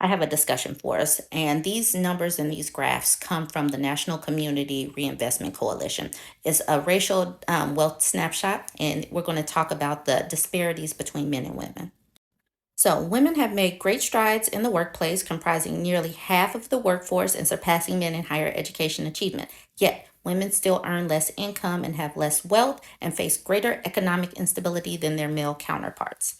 I have a discussion for us, and these numbers and these graphs come from the National Community Reinvestment Coalition. It's a racial wealth snapshot, and we're going to talk about the disparities between men and women. So, women have made great strides in the workplace, comprising nearly half of the workforce and surpassing men in higher education achievement. Yet, women still earn less income and have less wealth and face greater economic instability than their male counterparts.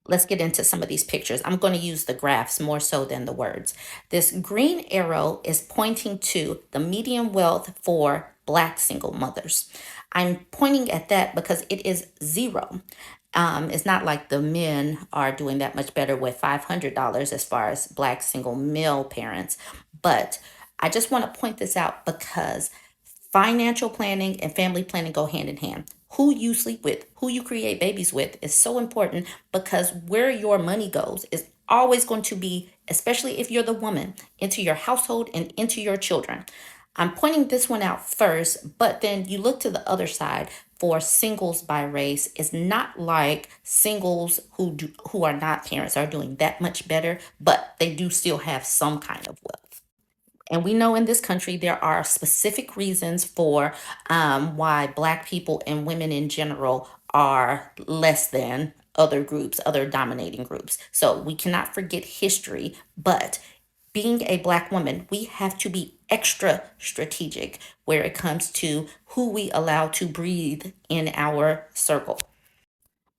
Let's get into some of these pictures. I'm going to use the graphs more so than the words. This green arrow is pointing to the median wealth for Black single mothers. I'm pointing at that because it is zero. It's not like the men are doing that much better with $500 as far as Black single male parents. But I just want to point this out because financial planning and family planning go hand in hand. Who you sleep with, who you create babies with is so important because where your money goes is always going to be, especially if you're the woman, into your household and into your children. I'm pointing this one out first, but then you look to the other side for singles by race. It's not like singles who are not parents are doing that much better, but they do still have some kind of wealth. And we know in this country there are specific reasons for why Black people and women in general are less than other groups, other dominating groups. So we cannot forget history, but being a Black woman, we have to be extra strategic where it comes to who we allow to breathe in our circle.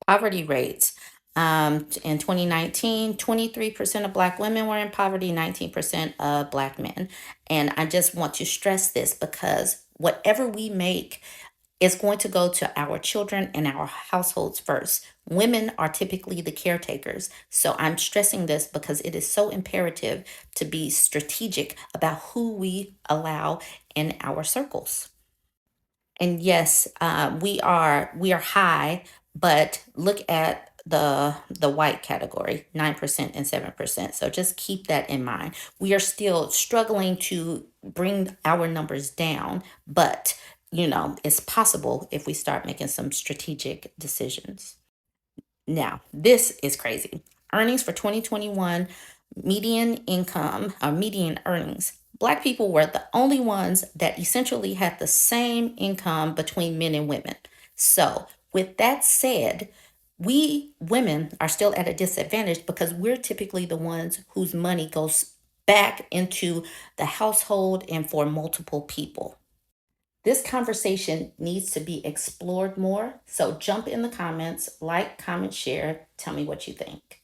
Poverty rates. In 2019, 23% of Black women were in poverty, 19% of Black men. And I just want to stress this because whatever we make is going to go to our children and our households first. Women are typically the caretakers. So I'm stressing this because it is so imperative to be strategic about who we allow in our circles. And yes, we are high, but look at the white category, 9% and 7%. So just keep that in mind. We are still struggling to bring our numbers down, but it's possible if we start making some strategic decisions. Now, this is crazy. Earnings for 2021, median income or median earnings. Black people were the only ones that essentially had the same income between men and women. So, with that said, we women are still at a disadvantage because we're typically the ones whose money goes back into the household and for multiple people. This conversation needs to be explored more. So jump in the comments, like, comment, share, tell me what you think.